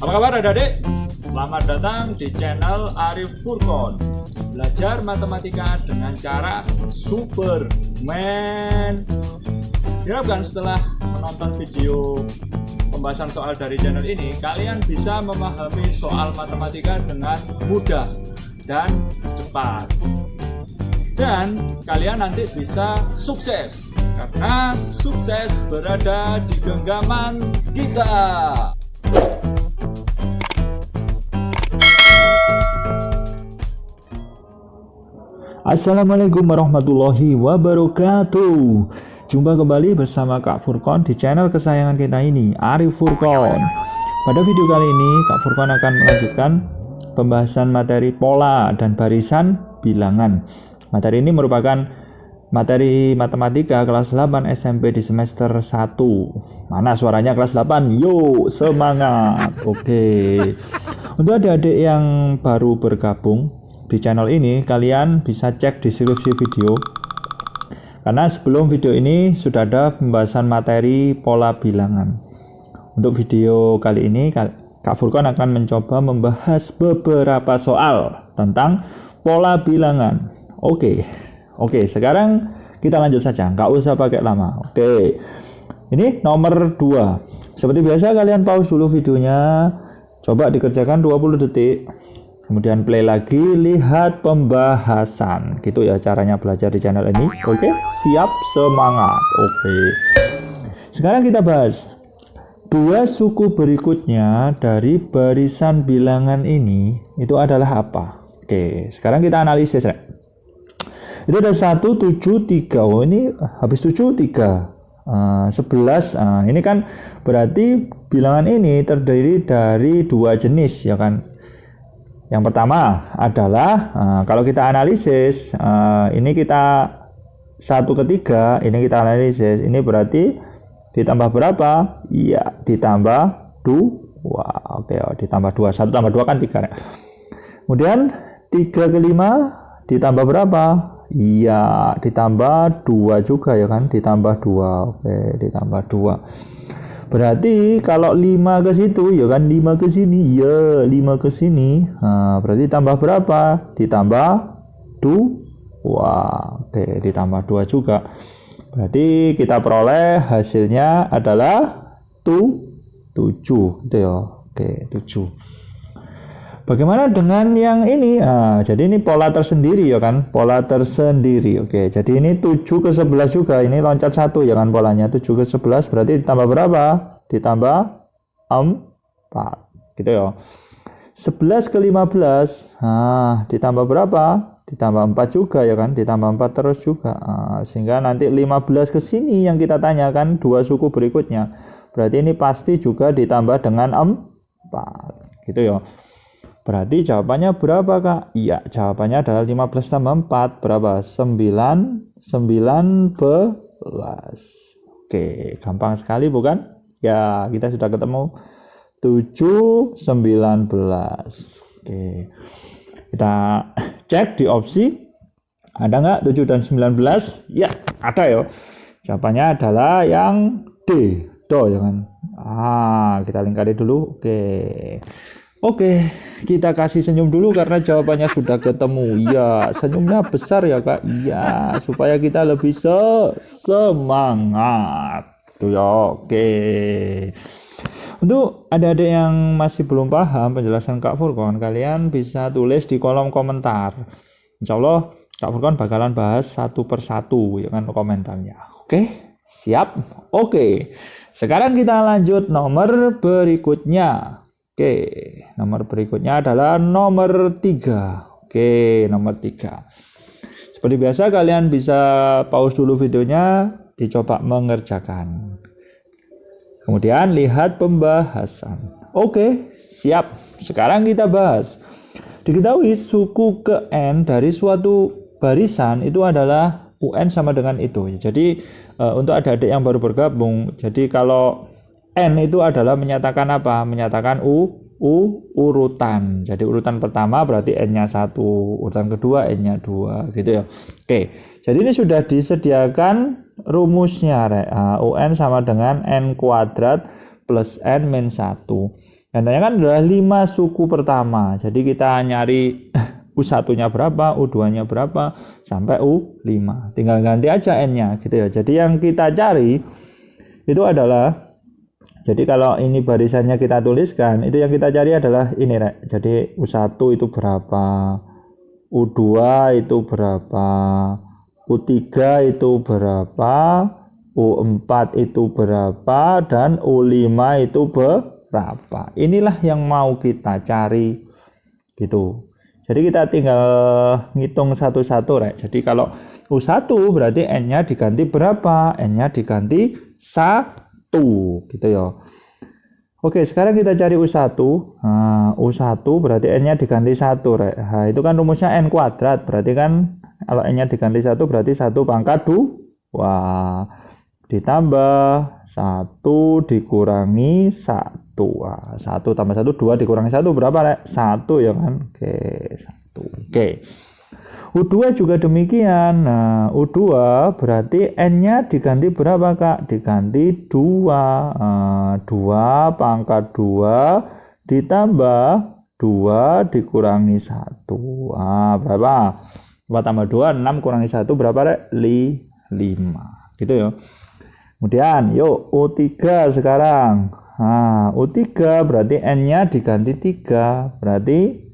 Apa kabar adik-adik? Selamat datang di channel Arif Furqon. Belajar matematika dengan cara Superman. Diharapkan setelah menonton video pembahasan soal dari channel ini, kalian bisa memahami soal matematika dengan mudah dan cepat. Dan kalian nanti bisa sukses, karena sukses berada di genggaman kita. Assalamualaikum warahmatullahi wabarakatuh. Jumpa kembali bersama Kak Furqon di channel kesayangan kita ini, Arif Furqon. Pada video kali ini Kak Furqon akan melanjutkan pembahasan materi pola dan barisan bilangan. Materi ini merupakan materi matematika kelas 8 SMP di semester 1. Mana suaranya kelas 8? Yo, semangat. Oke. Untuk adik-adik yang baru bergabung di channel ini, kalian bisa cek deskripsi video, karena sebelum video ini sudah ada pembahasan materi pola bilangan. Untuk video kali ini Kak Furqon akan mencoba membahas beberapa soal tentang pola bilangan. Oke, sekarang kita lanjut saja, nggak usah pakai lama. Oke, ini nomor 2. Seperti biasa kalian pause dulu videonya, coba dikerjakan 20 detik. Kemudian play lagi, lihat pembahasan. Gitu ya caranya belajar di channel ini. Oke, siap, semangat. Oke. Sekarang kita bahas dua suku berikutnya dari barisan bilangan ini itu adalah apa? Oke, sekarang kita analisis ya. Itu ada 1, 7, 3. Oh, ini habis 7, 3. 11. Ini kan berarti bilangan ini terdiri dari dua jenis ya kan. Yang pertama adalah kalau kita analisis, ini kita 1 ke 3, ini kita analisis, ini berarti ditambah berapa? Iya, ditambah 2. Oke, ditambah 2. 1 tambah 2 kan 3. Kemudian 3 ke 5 ditambah berapa? Iya, ditambah 2 juga ya kan, ditambah 2. Oke, ditambah 2. Berarti kalau 5 ke situ ya kan, 5 ke sini ya, 5 ke sini. Berarti tambah berapa? Ditambah 2. Oke, ditambah 2 juga. Berarti kita peroleh hasilnya adalah 7 gitu ya. Oke, 7. Bagaimana dengan yang ini? Jadi ini pola tersendiri ya kan, pola tersendiri. Oke, jadi ini 7 ke 11 juga, ini loncat 1 ya kan polanya. 7 ke 11 berarti ditambah berapa? Ditambah 4 gitu ya. 11 ke 15, ditambah berapa? Ditambah 4 juga ya kan, ditambah 4 terus juga. Sehingga nanti 15 ke sini yang kita tanyakan dua suku berikutnya. Berarti ini pasti juga ditambah dengan 4 gitu ya. Berarti jawabannya berapa Kak? Iya, jawabannya adalah 15 tambah 4 berapa? 19. Oke, gampang sekali bukan? Ya, kita sudah ketemu 7, 19. Oke, kita cek di opsi, ada nggak 7 dan 19? Ya, ada ya. Jawabannya adalah yang D, do ya kan? Kita lingkari dulu. Oke, kita kasih senyum dulu karena jawabannya sudah ketemu. Ya, senyumnya besar ya Kak. Iya, supaya kita lebih semangat. Tuh ya, oke. Untuk adik-adik yang masih belum paham penjelasan Kak Furqon, kalian bisa tulis di kolom komentar. Insya Allah Kak Furqon bakalan bahas satu persatu ya kan komentarnya. Oke, siap? Oke, sekarang kita lanjut nomor berikutnya. Oke, nomor berikutnya adalah nomor 3. Oke, nomor 3. Seperti biasa kalian bisa pause dulu videonya, dicoba mengerjakan. Kemudian lihat pembahasan. Oke, siap. Sekarang kita bahas. Diketahui suku ke N dari suatu barisan itu adalah UN sama dengan itu. Jadi untuk adik-adik yang baru bergabung, jadi kalau N itu adalah menyatakan apa? Menyatakan urutan. Jadi urutan pertama berarti N-nya 1, urutan kedua N-nya 2 gitu ya. Oke. Jadi ini sudah disediakan rumusnya. UN sama dengan N kuadrat plus N min 1. Yang kan adalah 5 suku pertama. Jadi kita nyari U1-nya berapa, U2-nya berapa, sampai U5. Tinggal ganti aja N-nya gitu ya. Jadi yang kita cari itu adalah, jadi kalau ini barisannya kita tuliskan, itu yang kita cari adalah ini, Rek. Jadi U1 itu berapa, U2 itu berapa, U3 itu berapa, U4 itu berapa, dan U5 itu berapa. Inilah yang mau kita cari gitu. Jadi kita tinggal ngitung satu-satu, Rek. Jadi kalau U1 berarti N-nya diganti berapa? N-nya diganti 1 gitu ya. Oke, sekarang kita cari U1. Nah, U1 berarti N-nya diganti 1, Rek. Nah, itu kan rumusnya N kuadrat. Berarti kan kalau N-nya diganti 1 berarti 1 pangkat 2. Wah, ditambah 1 dikurangi 1. Wah, 1 tambah 1, 2 dikurangi 1 berapa, Rek? 1 ya kan? Oke, 1. Oke. U2 juga demikian. Nah, U2 berarti N-nya diganti berapa, Kak? Diganti 2. 2 pangkat 2 ditambah 2 dikurangi 1. Berapa? 4 tambah 2, 6 kurangi 1 berapa, Rek? 5. Gitu ya. Kemudian, yuk U3 sekarang. Nah, U3 berarti N-nya diganti 3. Berarti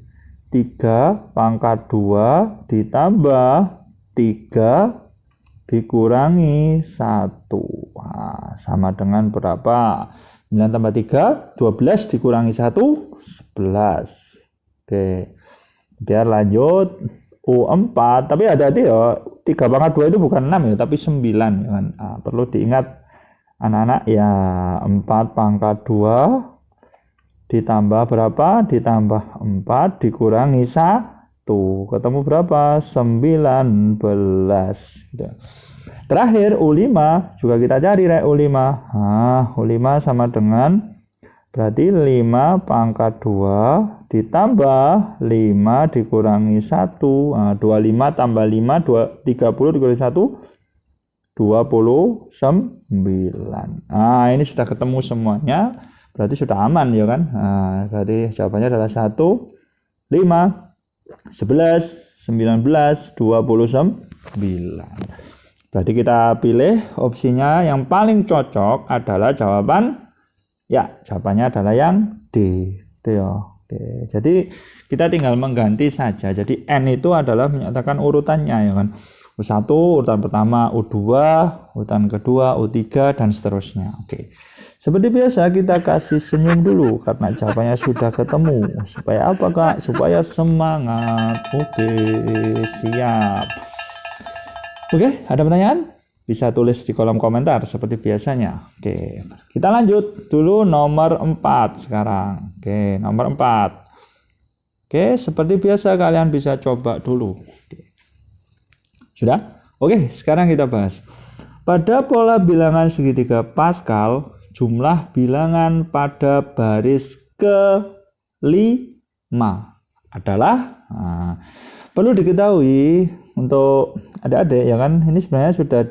3 pangkat 2 ditambah 3 dikurangi 1. Nah, sama dengan berapa? 9 tambah 3, 12 dikurangi 1, 11. Oke. Biar lanjut U4, tapi hati-hati ya, 3 pangkat 2 itu bukan 6 ya, tapi 9 ya kan. Nah, perlu diingat anak-anak ya, 4 pangkat 2 ditambah berapa? Ditambah 4 dikurangi 1. Ketemu berapa? 19 gitu. Terakhir U5 juga kita cari, Rek. U5. Nah, U5 sama dengan berarti 5 pangkat 2 ditambah 5 dikurangi 1. Nah, 25 tambah 5, 30 dikurangi 1, 29. Nah, ini sudah ketemu semuanya. Berarti sudah aman ya kan. Nah, berarti jawabannya adalah 1, 5, 11, 19, 29. Berarti kita pilih opsinya yang paling cocok adalah jawabannya adalah yang D. Itu ya. Oke. Jadi kita tinggal mengganti saja. Jadi N itu adalah menyatakan urutannya ya kan. U1 urutan pertama, U2 urutan kedua, U3 dan seterusnya. Oke. Seperti biasa kita kasih senyum dulu karena jawabannya sudah ketemu. Supaya apa, Kak? Supaya semangat. Oke, siap. Oke, ada pertanyaan? Bisa tulis di kolom komentar seperti biasanya. Oke, kita lanjut dulu nomor 4 sekarang. Oke, nomor 4. Oke, seperti biasa kalian bisa coba dulu. Oke. Sudah? Oke, sekarang kita bahas. Pada pola bilangan segitiga Pascal, jumlah bilangan pada baris ke-5 adalah, perlu diketahui untuk adik-adik ya kan, ini sebenarnya sudah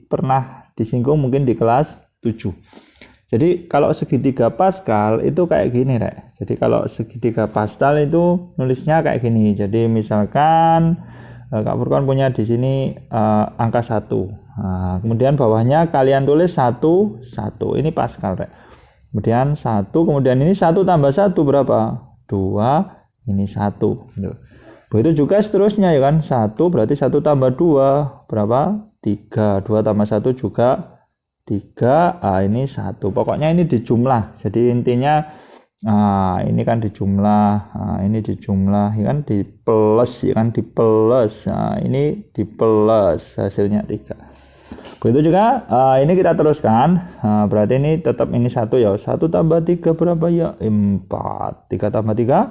pernah disinggung mungkin di kelas 7. Jadi kalau segitiga Pascal itu kayak gini, Rek. Jadi kalau segitiga Pascal itu nulisnya kayak gini. Jadi misalkan Kak Furqon punya di sini angka 1. Nah, kemudian bawahnya kalian tulis 1, 1. Ini Pascal, Rek. Kemudian 1, kemudian ini 1 tambah 1 berapa? 2, ini 1. Begitu juga seterusnya ya kan. 1 berarti 1 tambah 2 berapa? 3. 2 tambah 1 juga 3. Ini 1. Pokoknya ini dijumlah. Jadi intinya ini kan dijumlah, ini dijumlah, ya kan di plus, ya kan di plus. Ini di plus, hasilnya 3. Begitu juga ini kita teruskan. Berarti ini tetap ini 1 ya. 1 tambah 3 berapa ya? 4. 3 tambah 3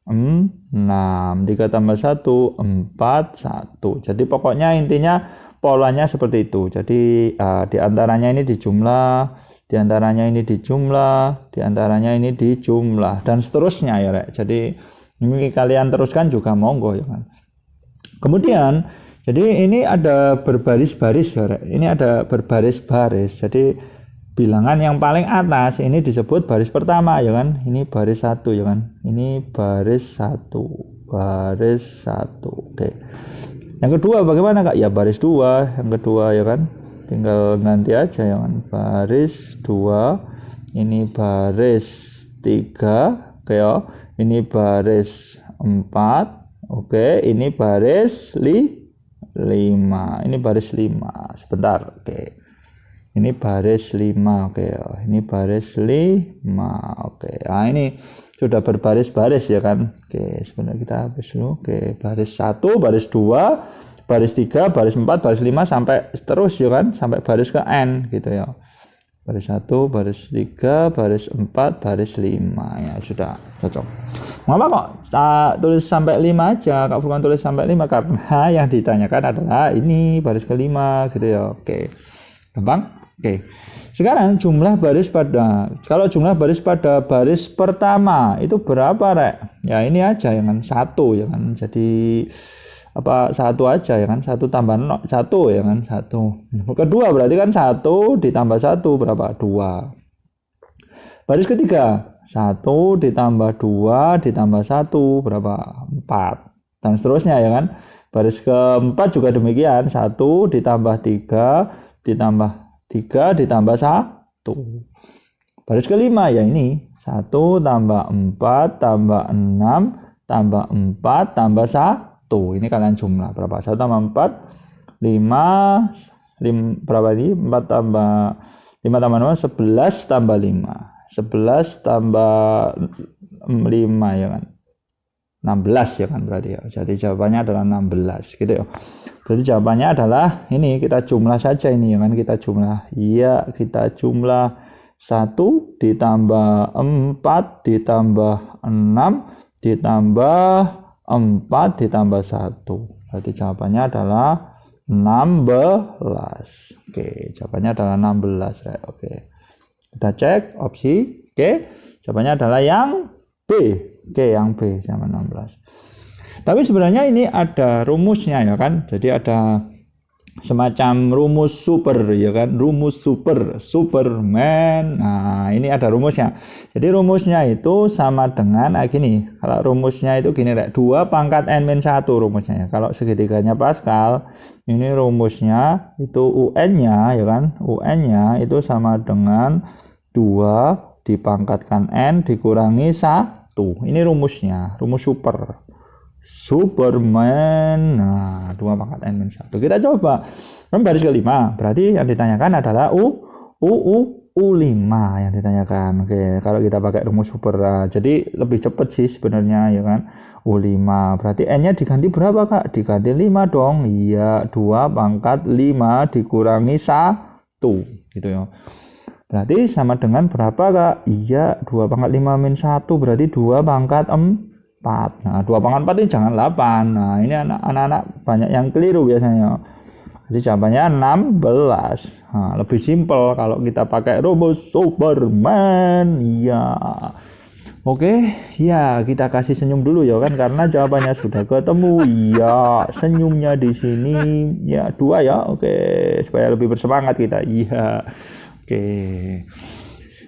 6. 3 tambah 1 4, 1. Jadi pokoknya intinya polanya seperti itu. Jadi diantaranya ini dijumlah, diantaranya ini dijumlah, diantaranya ini dijumlah, dan seterusnya ya, Rek. Jadi ini kalian teruskan juga monggo ya kan. Kemudian jadi ini ada berbaris-baris ya, Rek. Ini ada berbaris-baris. Jadi bilangan yang paling atas ini disebut baris pertama ya kan, ini baris 1 ya kan, ini baris 1, oke. Yang kedua bagaimana Kak? Ya baris 2 yang kedua ya kan, tinggal ganti aja ya kan, baris 2, ini baris 3, oke ya, ini baris 4, oke, ini baris 5, ini baris 5, sebentar, oke. Ini baris 5, oke. Ini baris 5, oke. Nah, ini sudah berbaris-baris ya kan. Oke, sebenarnya kita habis dulu. Oke, baris 1, baris 2, baris 3, baris 4, baris 5 sampai terus ya kan, sampai baris ke N gitu ya. Baris 1, baris 3, baris 4, baris 5 ya sudah cocok. Mengapa kok tulis sampai 5 aja? Kak Furqon tulis sampai 5 karena yang ditanyakan adalah ini baris kelima gitu ya. Oke. Gampang? Oke, sekarang jumlah baris pada, kalau jumlah baris pada baris pertama itu berapa Rek? Ya ini aja ya kan, 1 ya kan, jadi apa 1 aja ya kan, 1 tambah 1 ya kan, 1. Kedua berarti kan 1 ditambah 1 berapa? 2. Baris ketiga 1 ditambah 2 ditambah 1 berapa? 4. Dan seterusnya ya kan. Baris keempat juga demikian, 1 ditambah 3 ditambah 3 ditambah 1. Baris kelima ya ini 1 tambah 4 tambah 6 tambah 4 tambah 1. Ini kalian jumlah berapa? 1 tambah 4 5 berapa ini? 4 tambah 5 tambah 2 11 tambah 5 11 tambah 5 ya kan, 16 ya kan berarti ya. Jadi jawabannya adalah 16 gitu ya. Jadi jawabannya adalah ini, kita jumlah saja ini ya kan, kita jumlah. Iya, kita jumlah 1 ditambah 4 ditambah 6 ditambah 4 ditambah 1. Berarti jawabannya adalah 16. Oke, jawabannya adalah 16 ya. Oke. Kita cek opsi. Oke, jawabannya adalah yang B. Oke, yang B sama 16. Tapi sebenarnya ini ada rumusnya ya kan. Jadi ada semacam rumus super ya kan, rumus Superman. Nah, ini ada rumusnya. Jadi rumusnya itu sama dengan gini. Kalau rumusnya itu gini Rek, 2 pangkat n-1 rumusnya ya. Kalau segitiganya Pascal, ini rumusnya itu UN-nya ya kan. UN-nya itu sama dengan 2 dipangkatkan n dikurangi 1. Ini rumusnya, rumus Superman. Nah, 2 pangkat n-1. Kita coba. Baris kelima. Berarti yang ditanyakan adalah U5 yang ditanyakan. Oke, kalau kita pakai rumus super. Jadi lebih cepat sih sebenarnya ya kan. U5. Berarti n-nya diganti berapa Kak? Diganti 5 dong. Iya, 2 pangkat 5 dikurangi 1 gitu ya. Berarti sama dengan berapa Kak? Iya, 2 pangkat 5 min 1 berarti 2 pangkat 4. Nah, 2 pangkat 4 ini jangan 8. Nah, ini anak-anak banyak yang keliru biasanya. Jadi jawabannya 16. Nah, lebih simpel kalau kita pakai rumus Superman. Iya. Oke, ya kita kasih senyum dulu ya kan, karena jawabannya sudah ketemu. Iya, senyumnya di sini ya 2 ya. Oke, supaya lebih bersemangat kita. Iya. Oke.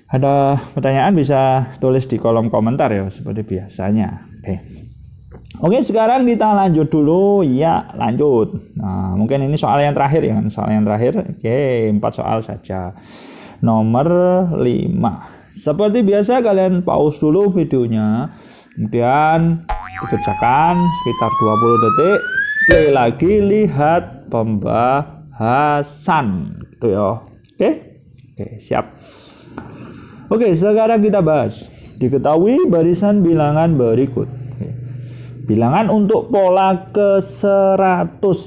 Ada pertanyaan bisa tulis di kolom komentar ya seperti biasanya. Oke, sekarang kita lanjut dulu. Ya, lanjut. Nah, mungkin ini soal yang terakhir ya kan, soal yang terakhir. Oke, 4 soal saja. Nomor 5. Seperti biasa kalian pause dulu videonya. Kemudian dikerjakan sekitar 20 detik. Play lagi, lihat pembahasan gitu ya. Oke, siap. Oke, sekarang kita bahas. Diketahui barisan bilangan berikut. Bilangan untuk pola ke 100.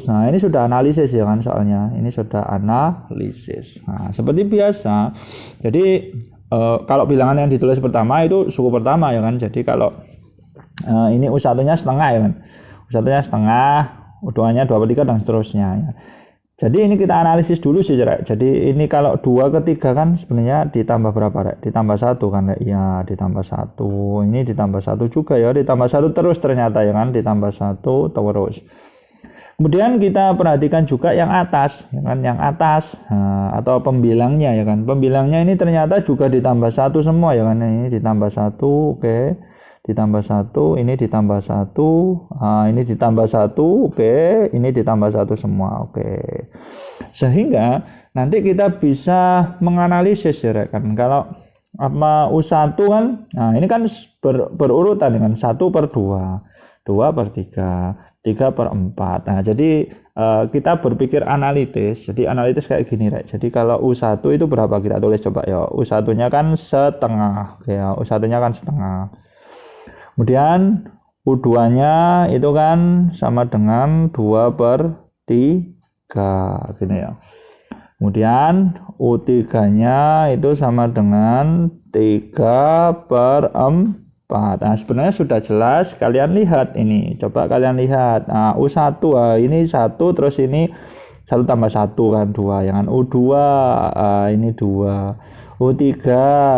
Nah, ini sudah analisis ya kan soalnya. Ini sudah analisis. Nah, seperti biasa. Jadi, kalau bilangan yang ditulis pertama itu suku pertama ya kan. Jadi, kalau ini U1-nya setengah ya kan. U1-nya setengah, U2-nya 2/3 dan seterusnya ya. Jadi ini kita analisis dulu sih Rek. Jadi ini kalau 2 ke 3 kan sebenarnya ditambah berapa Rek? Ditambah 1 kan Rek? Iya, ditambah 1. Ini ditambah 1 juga ya, ditambah 1 terus ternyata ya kan, ditambah 1 terus. Kemudian kita perhatikan juga yang atas, ya kan, yang atas atau pembilangnya, ya kan. Pembilangnya ini ternyata juga ditambah 1 semua, ya kan. Ini ditambah 1, oke. Ditambah 1, ini ditambah 1, ini ditambah 1, oke. Ini ditambah 1 semua, oke. Sehingga nanti kita bisa menganalisis, ya kan. Kalau apa U1 kan, nah ini kan berurutan dengan 1/2, 2/3, 3/4. Nah, jadi kita berpikir analitis. Jadi analitis kayak gini, Rek. Jadi kalau U1 itu berapa, kita tulis coba ya. U1-nya kan setengah, ya. U1-nya kan setengah. Kemudian U2-nya itu kan sama dengan 2/3, gini ya. Kemudian U3-nya itu sama dengan 3/4. Nah, sebenarnya sudah jelas, kalian lihat ini, coba kalian lihat. Nah, U1, ini 1, terus ini 1 tambah 1 kan 2, yang U2, ini 2, U3,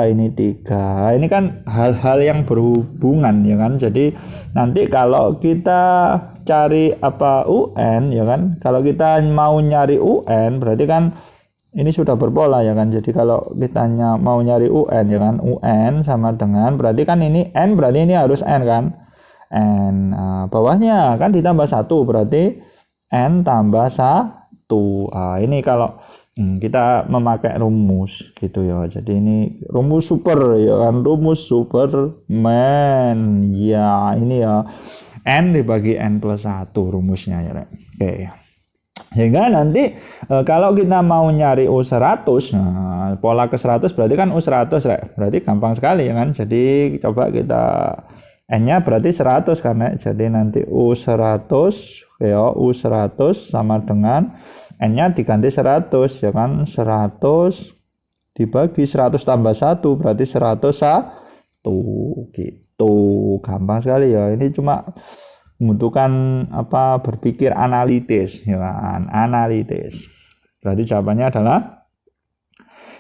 ini 3. Ini kan hal-hal yang berhubungan, ya kan. Jadi nanti kalau kita cari apa UN, ya kan, kalau kita mau nyari UN berarti kan ini sudah berpola, ya kan. Jadi kalau kita mau nyari UN, ya kan, UN sama dengan, berarti kan ini N, berarti ini harus N kan, N. Bawahnya kan ditambah 1, berarti N tambah 1. Ini kalau kita memakai rumus gitu ya. Jadi ini rumus super, ya kan, rumus Superman. Ya, ini ya, N dibagi N plus 1 rumusnya, ya. Oke. Sehingga nanti kalau kita mau nyari U100, nah, pola ke 100 berarti kan U100, berarti gampang sekali, ya kan. Jadi coba kita N-nya berarti 100 kan, ya. Jadi nanti U100, ya, U100 sama dengan N-nya diganti 100, ya kan. 100 dibagi 100 tambah 1 berarti 101 gitu. Gampang sekali ya. Ini cuma membutuhkan apa, berpikir analitis, ya kan, analitis. Berarti jawabannya adalah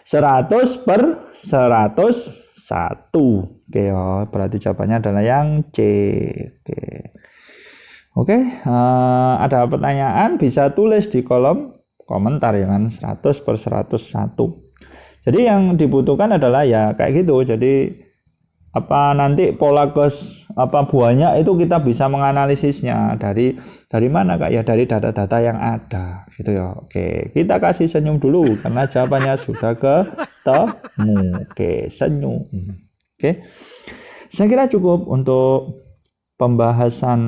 100/101. Oke ya, berarti jawabannya adalah yang C. Oke, ada pertanyaan bisa tulis di kolom komentar, ya kan, 100/101. Jadi yang dibutuhkan adalah ya kayak gitu. Jadi apa, nanti pola buahnya itu kita bisa menganalisisnya dari mana, Kak? Ya dari data-data yang ada gitu ya. Oke, kita kasih senyum dulu karena jawabannya sudah ketemu. Oke, senyum. Oke, saya kira cukup untuk pembahasan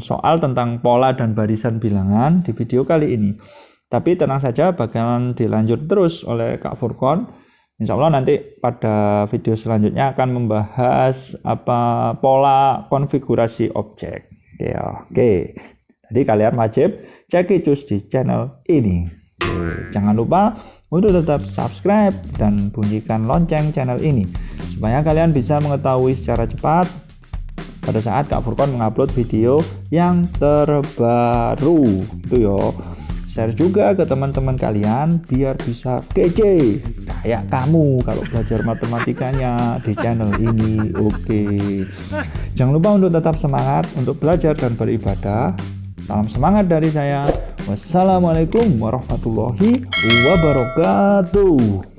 soal tentang pola dan barisan bilangan di video kali ini. Tapi tenang saja, bakalan dilanjut terus oleh Kak Furqon. Insya Allah nanti pada video selanjutnya akan membahas apa, pola konfigurasi objek. Oke. Jadi kalian wajib cekicus di channel ini. Jangan lupa untuk tetap subscribe dan bunyikan lonceng channel ini supaya kalian bisa mengetahui secara cepat pada saat Kak Furqon mengupload video yang terbaru. Itu yo. Share juga ke teman-teman kalian biar bisa kece kayak kamu kalau belajar matematikanya di channel ini. Oke. Jangan lupa untuk tetap semangat untuk belajar dan beribadah. Salam semangat dari saya. Wassalamualaikum warahmatullahi wabarakatuh.